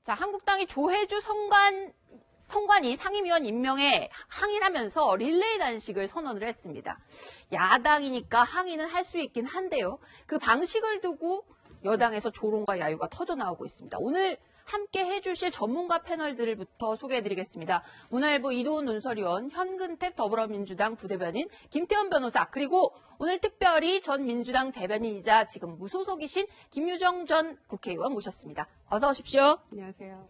자, 한국당이 조혜주 선관위 상임위원 임명에 항의하면서 릴레이 단식을 선언을 했습니다. 야당이니까 항의는 할 수 있긴 한데요. 그 방식을 두고 여당에서 조롱과 야유가 터져나오고 있습니다. 오늘 함께 해주실 전문가 패널들부터 소개해드리겠습니다. 문화일보 이도훈 논설위원, 현근택 더불어민주당 부대변인, 김태현 변호사, 그리고 오늘 특별히 전 민주당 대변인이자 지금 무소속이신 김유정 전 국회의원 모셨습니다. 어서 오십시오. 안녕하세요.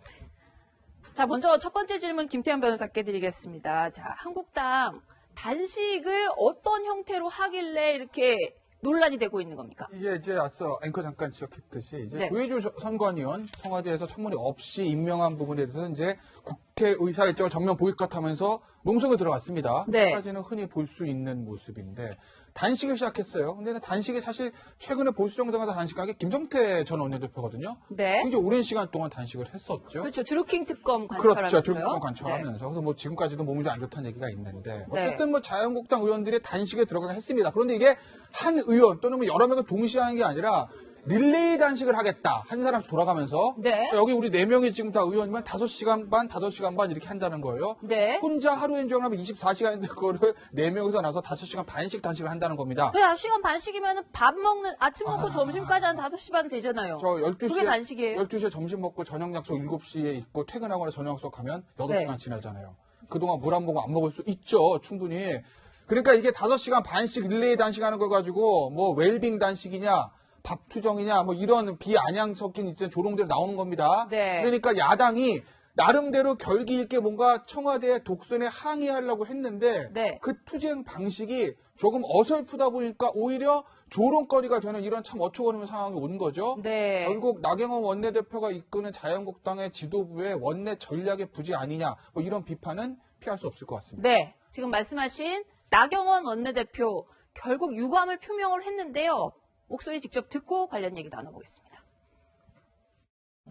자, 먼저 첫 번째 질문 김태현 변호사께 드리겠습니다. 자, 한국당 단식을 어떤 형태로 하길래 이렇게 논란이 되고 있는 겁니까? 이게 이제 앞서 앵커 잠깐 지적했듯이 이제 네. 조혜주 선관위원 청와대에서 청문회 없이 임명한 부분에 대해서 이제 국회의사 일정을 전면 보이콧하면서 농성에 들어갔습니다. 네. 까지는 흔히 볼 수 있는 모습인데 단식을 시작했어요. 근데 단식이 사실 최근에 보수 정당과 단식한 게 김성태 전 원내대표거든요. 네. 굉장히 오랜 시간 동안 단식을 했었죠. 그렇죠. 드루킹 특검 관찰하면서요. 그렇죠. 드루킹 관찰하면서. 그래서 뭐 지금까지도 몸이 좀 안 좋다는 얘기가 있는데 네. 어쨌든 뭐 자유한국당 의원들이 단식에 들어가긴 했습니다. 그런데 이게 한 의원 또는 뭐 여러 명을 동시에 하는 게 아니라 릴레이 단식을 하겠다. 한 사람씩 돌아가면서 네. 여기 우리 4명이 지금 다 의원이면 5시간 반, 5시간 반 이렇게 한다는 거예요. 네. 혼자 하루 연정을 하면 24시간인데 그거를 4명이서 나서 5시간 반씩 단식을 한다는 겁니다. 네, 1시간 반씩이면 밥 먹는, 아침 먹고 점심까지 한 5시 반 되잖아요. 저 12시에, 그게 단식이에요? 12시에 점심 먹고 저녁 약속 7시에 있고 퇴근하거나 저녁 약속 가면 8시간 네. 지나잖아요. 그동안 물 한 모금 안 먹을 수 있죠. 충분히. 그러니까 이게 5시간 반씩 릴레이 단식하는 걸 가지고 뭐 웰빙 단식이냐 밥 투정이냐 뭐 이런 비아냥 섞인 이제 조롱들이 나오는 겁니다. 네. 그러니까 야당이 나름대로 결기 있게 뭔가 청와대의 독선에 항의하려고 했는데 네. 그 투쟁 방식이 조금 어설프다 보니까 오히려 조롱거리가 되는 이런 참 어처구니없는 상황이 온 거죠. 네. 결국 나경원 원내대표가 이끄는 자유한국당의 지도부의 원내 전략의 부재 아니냐 뭐 이런 비판은 피할 수 없을 것 같습니다. 네. 지금 말씀하신 나경원 원내대표 결국 유감을 표명을 했는데요. 목소리 직접 듣고 관련 얘기 나눠보겠습니다.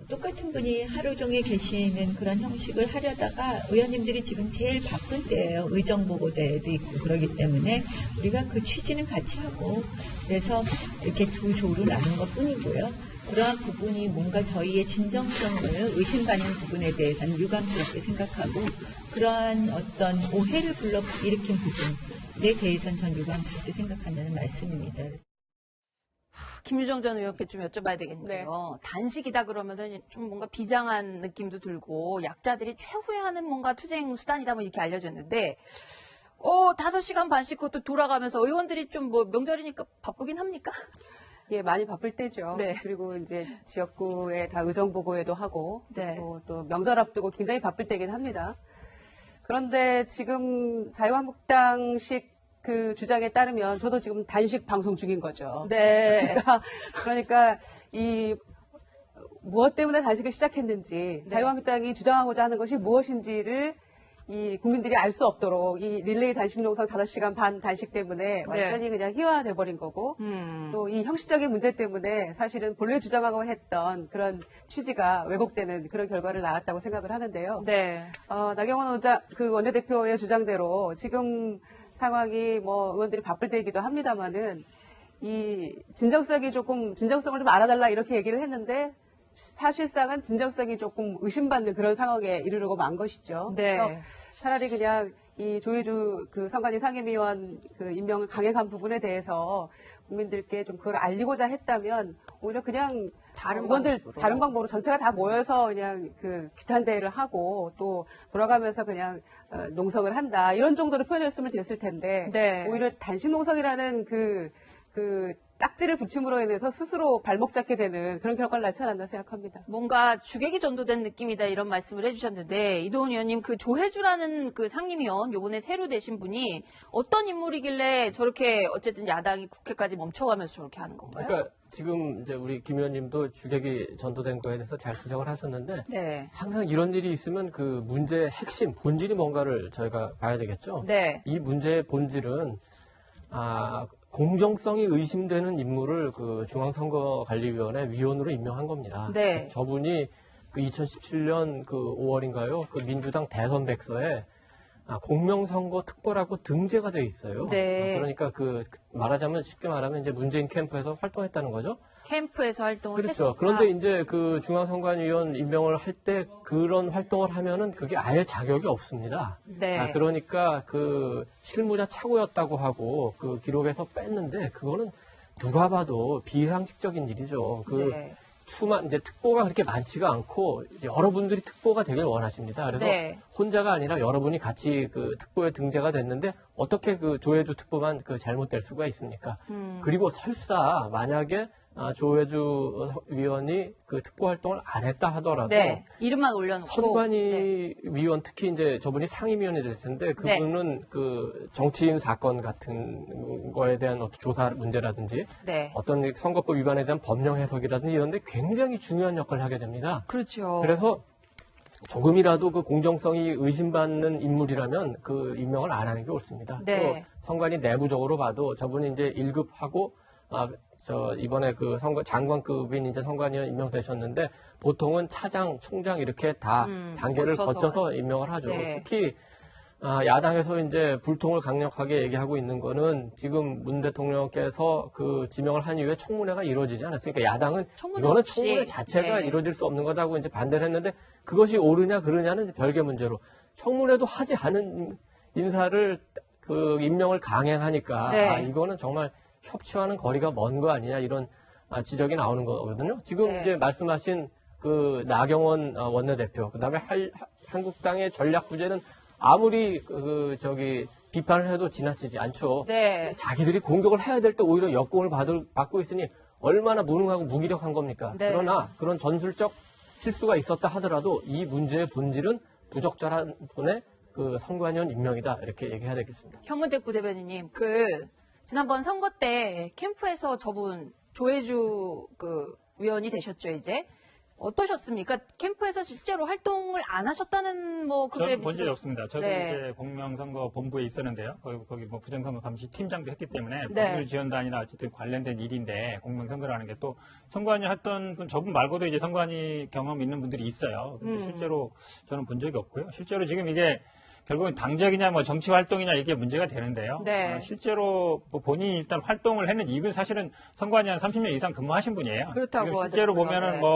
똑같은 분이 하루 종일 계시는 그런 형식을 하려다가 의원님들이 지금 제일 바쁜 때예요. 의정보고대회도 있고 그러기 때문에 우리가 그 취지는 같이 하고 그래서 이렇게 두 조로 나눈 것 뿐이고요. 그러한 부분이 뭔가 저희의 진정성을 의심받는 부분에 대해서는 유감스럽게 생각하고 그러한 어떤 오해를 불러일으킨 부분에 대해서는 전 유감스럽게 생각한다는 말씀입니다. 김유정 전 의원께 좀 여쭤봐야 되겠는데요. 단식이다 그러면은 좀 뭔가 비장한 느낌도 들고 약자들이 최후에 하는 뭔가 투쟁 수단이다 뭐 이렇게 알려졌는데 5시간 반씩 그것도 돌아가면서 의원들이 좀 뭐 명절이니까 바쁘긴 합니까? 예, 많이 바쁠 때죠. 네. 그리고 이제 지역구에 다 의정보고회도 하고 네. 그리고 또 명절 앞두고 굉장히 바쁠 때긴 합니다. 그런데 지금 자유한국당식 그 주장에 따르면 저도 지금 단식 방송 중인 거죠. 네. 그러니까 이 무엇 때문에 단식을 시작했는지 네. 자유한국당이 주장하고자 하는 것이 무엇인지를 이 국민들이 알 수 없도록 이 릴레이 단식 농성 5시간 반 단식 때문에 완전히 그냥 희화돼 버린 거고 또 이 형식적인 문제 때문에 사실은 본래 주장하고 했던 그런 취지가 왜곡되는 그런 결과를 낳았다고 생각을 하는데요. 네. 나경원 원내대표의 주장대로 지금 상황이 뭐 의원들이 바쁠 때이기도 합니다만은 이 진정성을 좀 알아달라 이렇게 얘기를 했는데 사실상은 진정성이 조금 의심받는 그런 상황에 이르르고 만 것이죠. 네. 그래서 차라리 그냥 이 조혜주 그 선관위 상임위원 그 임명을 강행한 부분에 대해서 국민들께 좀 그걸 알리고자 했다면 오히려 그냥 다른 방법으로 전체가 다 모여서 그냥 그 규탄 대회를 하고 또 돌아가면서 그냥 농성을 한다 이런 정도로 표현했으면 됐을 텐데 네. 오히려 단식 농성이라는 그 딱지를 붙임으로 인해서 스스로 발목 잡게 되는 그런 결과를 낳지 생각합니다. 뭔가 주객이 전도된 느낌이다 이런 말씀을 해주셨는데 이도훈 의원님 그 조혜주라는 그 상임위원 요번에 새로 되신 분이 어떤 인물이길래 저렇게 어쨌든 야당이 국회까지 멈춰가면서 저렇게 하는 건가요? 그러니까 지금 이제 우리 김 의원님도 주객이 전도된 거에 대해서 잘 지적을 하셨는데 네. 항상 이런 일이 있으면 그 문제의 핵심, 본질이 뭔가를 저희가 봐야 되겠죠. 네. 이 문제의 본질은 공정성이 의심되는 인물을 그 중앙선거관리위원회 위원으로 임명한 겁니다. 네. 저분이 그 2017년 그 5월인가요? 그 민주당 대선 백서에 공명선거 특보라고 등재가 돼 있어요. 네. 그러니까 말하자면 쉽게 말하면 이제 문재인 캠프에서 활동했다는 거죠. 캠프에서 활동을 그렇죠. 했었다. 그런데 이제 그 중앙선관위원 임명을 할 때 그런 활동을 하면은 그게 아예 자격이 없습니다. 네. 그러니까 그 실무자 착오였다고 하고 그 기록에서 뺐는데 그거는 누가 봐도 비상식적인 일이죠. 네. 이제 특보가 그렇게 많지가 않고 여러분들이 특보가 되길 원하십니다. 그래서 네. 혼자가 아니라 여러분이 같이 그 특보에 등재가 됐는데 어떻게 그 조혜주 특보만 잘못될 수가 있습니까? 그리고 설사 만약에 조혜주 위원이 그 특보 활동을 안 했다 하더라도 네. 이름만 올려놓고 선관위 네. 위원 특히 이제 저분이 상임위원이 될 텐데 그분은 그 정치인 사건 같은 거에 대한 어떤 조사 문제라든지 네. 어떤 선거법 위반에 대한 법령 해석이라든지 이런 데 굉장히 중요한 역할을 하게 됩니다. 그렇죠. 그래서 조금이라도 그 공정성이 의심받는 인물이라면 그 임명을 안 하는 게 옳습니다. 네. 또 선관위 내부적으로 봐도 저분이 이제 1급하고 이번에 그 장관급인 이제 선관위원 임명되셨는데 보통은 차장, 총장 이렇게 다 단계를 거쳐서 임명을 하죠. 네. 특히 야당에서 이제 불통을 강력하게 얘기하고 있는 거는 지금 문 대통령께서 그 지명을 한 이후에 청문회가 이루어지지 않았으니까 야당은 청문회 이거는 없이. 청문회 자체가 네. 이루어질 수 없는 거다고 이제 반대를 했는데 그것이 옳으냐 그르냐는 별개 문제로 청문회도 하지 않은 인사를 그 임명을 강행하니까 네. 이거는 정말 협치와는 거리가 먼 거 아니냐 이런 지적이 나오는 거거든요. 지금 네. 이제 말씀하신 그 나경원 원내대표, 그다음에 한국당의 전략 부재는 아무리 비판을 해도 지나치지 않죠. 네. 자기들이 공격을 해야 될 때 오히려 역공을 받고 있으니 얼마나 무능하고 무기력한 겁니까? 네. 그러나 그런 전술적 실수가 있었다 하더라도 이 문제의 본질은 부적절한 분의 그 선관위원 임명이다 이렇게 얘기해야 되겠습니다. 현문택 부대변인님, 지난번 선거 때 캠프에서 저분 조혜주 위원이 되셨죠, 이제. 어떠셨습니까? 캠프에서 실제로 활동을 안 하셨다는 저는 본 적이 없습니다. 저도 네. 이제 공명선거 본부에 있었는데요. 거기 부정선거 감시 팀장도 했기 때문에 네. 법률 지원단이나 어쨌든 관련된 일인데 공명선거라는 게 또 선관위 했던 분 저분 말고도 이제 선관위 경험 있는 분들이 있어요. 근데 실제로 저는 본 적이 없고요. 실제로 지금 이게 결국은 당적이냐 정치 활동이냐 이게 문제가 되는데요. 네. 실제로 본인이 일단 활동을 했는지 이분 사실은 선관위 한 30년 이상 근무하신 분이에요. 그렇다고 지금 실제로 하더라고요. 보면은 네.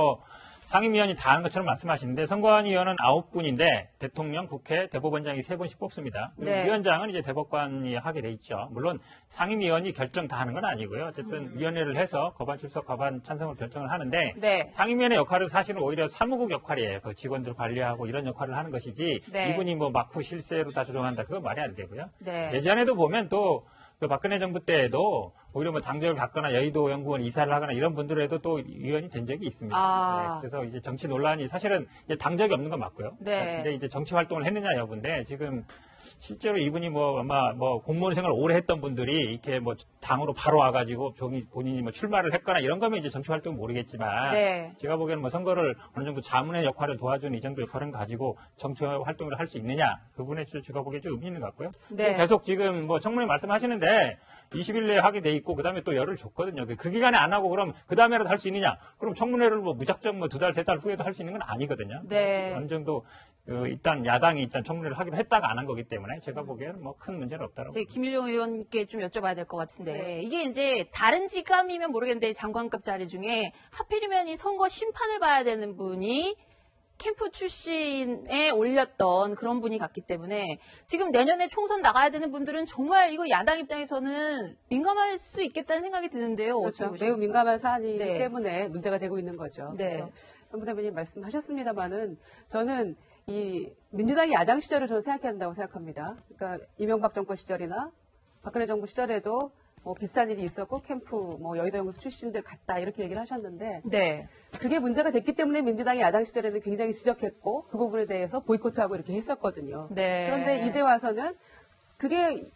상임위원이 다 하는 것처럼 말씀하시는데 선관위원은 9분인데 대통령, 국회, 대법원장이 3분씩 뽑습니다. 그리고 네. 위원장은 이제 대법관이 하게 돼 있죠. 물론 상임위원이 결정 다 하는 건 아니고요. 어쨌든 위원회를 해서 과반 출석, 과반 찬성을 결정을 하는데 네. 상임위원의 역할은 사실은 오히려 사무국 역할이에요. 그 직원들 관리하고 이런 역할을 하는 것이지 네. 이분이 막후 실세로 다 조정한다. 그건 말이 안 되고요. 네. 예전에도 보면 또 그 박근혜 정부 때에도 오히려 당적을 갖거나 여의도 연구원 이사를 하거나 이런 분들에도 또 위원이 된 적이 있습니다. 아. 네, 그래서 이제 정치 논란이 사실은 이제 당적이 없는 건 맞고요. 네. 근데 이제 정치 활동을 했느냐 여부인데 지금 실제로 이분이 아마 공무원 생활 오래 했던 분들이 이렇게 당으로 바로 와가지고 본인이 출마를 했거나 이런 거면 이제 정치 활동은 모르겠지만 네. 제가 보기에는 선거를 어느 정도 자문의 역할을 도와주는 이 정도 역할은 가지고 정치 활동을 할 수 있느냐 그 부분에 제가 보기에 좀 의미 있는 것 같고요. 네. 계속 지금 청문회 말씀하시는데 20일 내에 하게 돼 있고 그다음에 또 열을 줬거든요. 그 기간에 안 하고 그럼 그 다음에라도 할 수 있느냐? 그럼 청문회를 무작정 2달, 3달 후에도 할 수 있는 건 아니거든요. 네. 어느 정도 일단 야당이 청문회를 하기로 했다가 안 한 거기 때문에 제가 보기에는 큰 문제는 없다라고. 김유정 의원께 좀 여쭤봐야 될 것 같은데 네. 이게 이제 다른 직감이면 모르겠는데 장관급 자리 중에 하필이면 이 선거 심판을 봐야 되는 분이 캠프 출신에 올렸던 그런 분이 같기 때문에 지금 내년에 총선 나가야 되는 분들은 정말 이거 야당 입장에서는 민감할 수 있겠다는 생각이 드는데요. 그렇죠. 어떻게 매우 보십니까? 민감한 사안이기 네. 때문에 문제가 되고 있는 거죠. 네. 그래서 현 부대변인 말씀하셨습니다마는 저는 이 민주당이 야당 시절을 저는 생각해야 한다고 생각합니다. 그러니까 이명박 정권 시절이나 박근혜 정부 시절에도 비슷한 일이 있었고 캠프 여의도 연구소 출신들 갔다 이렇게 얘기를 하셨는데 네. 그게 문제가 됐기 때문에 민주당이 야당 시절에는 굉장히 지적했고 그 부분에 대해서 보이콧하고 이렇게 했었거든요. 네. 그런데 이제 와서는 그게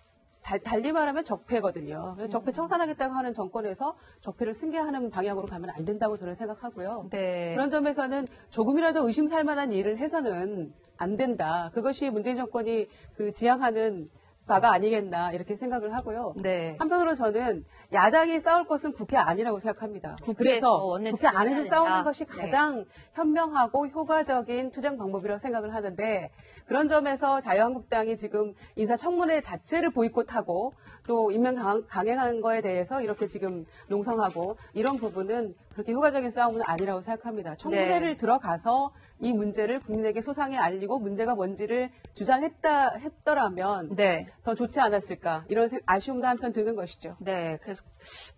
달리 말하면 적폐거든요. 그래서 적폐 청산하겠다고 하는 정권에서 적폐를 승계하는 방향으로 가면 안 된다고 저는 생각하고요. 네. 그런 점에서는 조금이라도 의심살 만한 일을 해서는 안 된다. 그것이 문재인 정권이 지향하는 바가 아니겠나 이렇게 생각을 하고요. 네. 한편으로 저는 야당이 싸울 것은 국회 아니라고 생각합니다. 국회에서 그래서 원내 국회 투쟁을 안에서 해야 싸우는 된다. 것이 네. 가장 현명하고 효과적인 투쟁 방법이라고 생각을 하는데 그런 점에서 자유한국당이 지금 인사청문회 자체를 보이콧하고 또 임명 강행한 거에 대해서 이렇게 지금 농성하고 이런 부분은 그렇게 효과적인 싸움은 아니라고 생각합니다. 청문회를 네. 들어가서 이 문제를 국민에게 소상히 알리고 문제가 뭔지를 주장했더라면 네. 더 좋지 않았을까 이런 아쉬움도 한편 드는 것이죠. 네, 그래서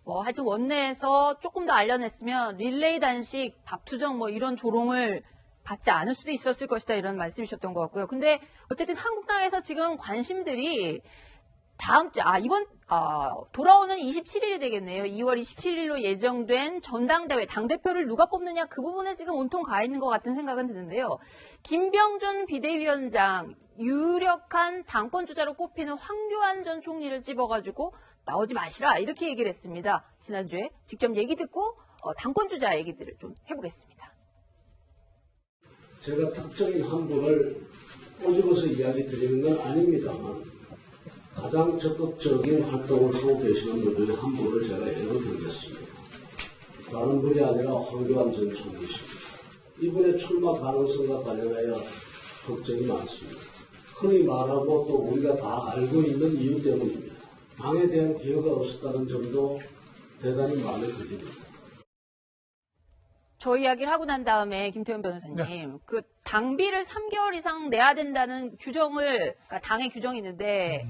뭐 하여튼 원내에서 조금 더 알려냈으면 릴레이 단식, 밥투정 뭐 이런 조롱을 받지 않을 수도 있었을 것이다 이런 말씀이셨던 것 같고요. 근데 어쨌든 한국당에서 지금 관심들이 돌아오는 27일이 되겠네요. 2월 27일로 예정된 전당대회, 당대표를 누가 뽑느냐 그 부분에 지금 온통 가 있는 것 같은 생각은 드는데요. 김병준 비대위원장, 유력한 당권주자로 꼽히는 황교안 전 총리를 집어가지고 나오지 마시라 이렇게 얘기를 했습니다. 지난주에 직접 얘기 듣고 당권주자 얘기들을 좀 해보겠습니다. 제가 특정인 한 분을 꼬집어서 이야기 드리는 건 아닙니다만 가장 적극적인 활동을 하고 계시는 분 중에 한 분을 제가 예로 들겠습니다. 다른 분이 아니라 황교안 전 총리십니다. 이분의 출마 가능성과 관련하여 걱정이 많습니다. 흔히 말하고 또 우리가 다 알고 있는 이유 때문입니다. 당에 대한 기여가 없었다는 점도 대단히 마음에 들립니다. 저 이야기를 하고 난 다음에 김태현 변호사님, 그 당비를 3개월 이상 내야 된다는 그러니까 당의 규정이 있는데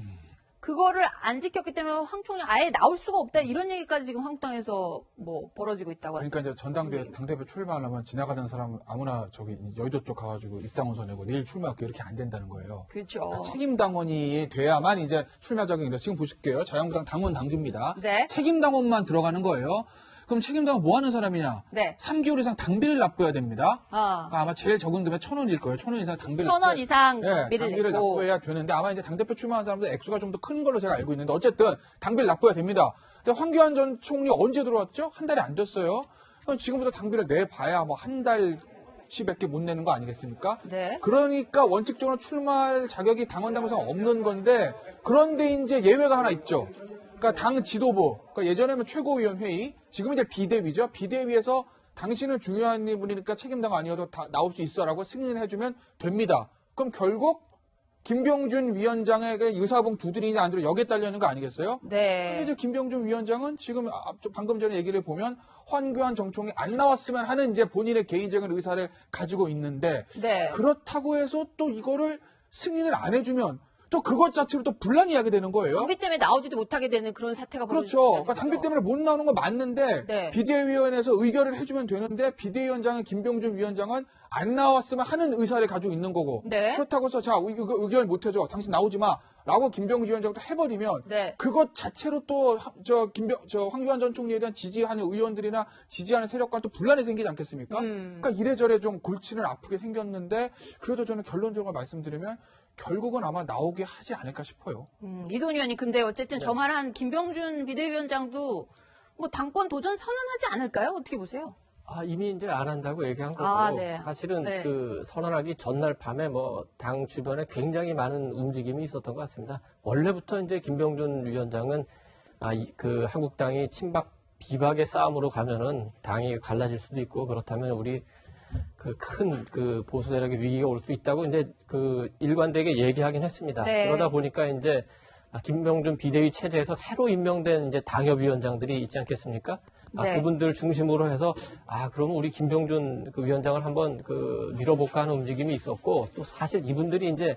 그거를 안 지켰기 때문에 황 총리 아예 나올 수가 없다 이런 얘기까지 지금 한국당에서 뭐 벌어지고 있다고 그러니까 이제 전당대회 당대표 출마하려면 지나가는 사람 아무나 저기 여의도 쪽 가가지고 입당원서 내고 내일 출마할게 이렇게 안 된다는 거예요. 그렇죠. 그러니까 책임 당원이 돼야만 이제 출마적인 지금 보실게요. 자유한국당 당원 당규입니다. 네. 책임 당원만 들어가는 거예요. 그럼 책임 당원 뭐 하는 사람이냐? 네. 3개월 이상 당비를 납부해야 됩니다. 아, 아마 제일 적은 금액 1,000원일 거예요. 1,000원 이상 당비를 1,000원 이상 예, 당비를 당비를 냈고. 납부해야 되는데 아마 이제 당대표 출마한 사람들 액수가 좀 더 큰 걸로 제가 알고 있는데 어쨌든 당비를 납부해야 됩니다. 근데 황교안 전 총리 언제 들어왔죠? 한 달이 안 됐어요. 그럼 지금부터 당비를 내봐야 뭐 한 달치밖에 못 내는 거 아니겠습니까? 네. 그러니까 원칙적으로 출마할 자격이 당원 당규상 없는 건데 그런데 이제 예외가 하나 있죠. 그러니까 당 지도부, 그러니까 예전에는 최고위원회의, 지금 이제 비대위죠. 비대위에서 당신은 중요한 분이니까 책임당 아니어도 다 나올 수 있어라고 승인을 해주면 됩니다. 그럼 결국 김병준 위원장의 의사봉 두드리냐 안 두드리냐 여기에 딸려있는 거 아니겠어요? 네. 근데 이제 김병준 위원장은 지금 방금 전에 얘기를 보면 황교안 정총이 안 나왔으면 하는 이제 본인의 개인적인 의사를 가지고 있는데 네. 그렇다고 해서 또 이거를 승인을 안 해주면 또 그것 자체로 또 분란이 야기 되는 거예요. 당비 때문에 나오지도 못하게 되는 그런 사태가 그렇죠. 벌어지는 그러니까 당비 때문에 못 나오는 건 맞는데 네. 비대위원회에서 의결을 해주면 되는데 비대위원장은 김병준 위원장은 안 나왔으면 하는 의사를 가지고 있는 거고 네. 그렇다고 해서 자 의결 못 해줘 당신 나오지 마라고 김병준 위원장도 해버리면 네. 그것 자체로 또 저 황교안 전 총리에 대한 지지하는 의원들이나 지지하는 세력과 또 분란이 생기지 않겠습니까? 그러니까 이래저래 좀 골치는 아프게 생겼는데 그래도 저는 결론적으로 말씀드리면 결국은 아마 나오게 하지 않을까 싶어요. 이돈 의원님, 근데 어쨌든 저 말한 김병준 비대위원장도 뭐 당권 도전 선언하지 않을까요? 어떻게 보세요? 이미 이제 안 한다고 얘기한 거고 네. 사실은 네. 그 선언하기 전날 밤에 뭐 당 주변에 굉장히 많은 움직임이 있었던 것 같습니다. 원래부터 이제 김병준 위원장은 그 한국당이 친박 비박의 싸움으로 가면은 당이 갈라질 수도 있고 그렇다면 우리 그 큰 그 보수 세력의 위기가 올 수 있다고 이제 그 일관되게 얘기하긴 했습니다. 네. 그러다 보니까 이제 김병준 비대위 체제에서 새로 임명된 이제 당협위원장들이 있지 않겠습니까? 네. 그분들 중심으로 해서 그러면 우리 김병준 그 위원장을 한번 그 밀어볼까 하는 움직임이 있었고 또 사실 이분들이 이제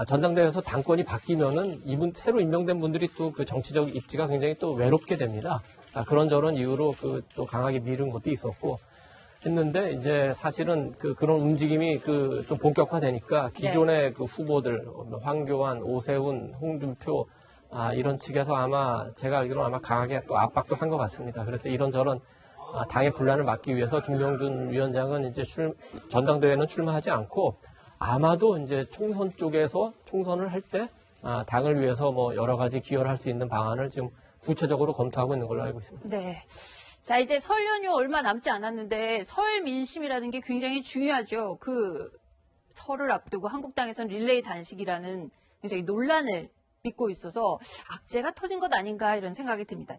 전당대회에서 당권이 바뀌면은 이분 새로 임명된 분들이 또 그 정치적 입지가 굉장히 또 외롭게 됩니다. 그런저런 이유로 그 또 강하게 미룬 것도 있었고 했는데 이제 사실은 그런 움직임이 좀 본격화되니까 기존의 그 후보들 황교안, 오세훈, 홍준표 이런 측에서 아마 제가 알기로는 아마 강하게 또 압박도 한 것 같습니다. 그래서 이런저런 당의 분란을 막기 위해서 김병준 위원장은 이제 전당대회는 출마하지 않고 아마도 이제 총선 쪽에서 총선을 할 때 당을 위해서 뭐 여러 가지 기여를 할 수 있는 방안을 지금 구체적으로 검토하고 있는 걸로 알고 있습니다. 네. 자, 이제 설 연휴 얼마 남지 않았는데 설 민심이라는 게 굉장히 중요하죠. 그 설을 앞두고 한국당에서는 릴레이 단식이라는 굉장히 논란을 믿고 있어서 악재가 터진 것 아닌가 이런 생각이 듭니다.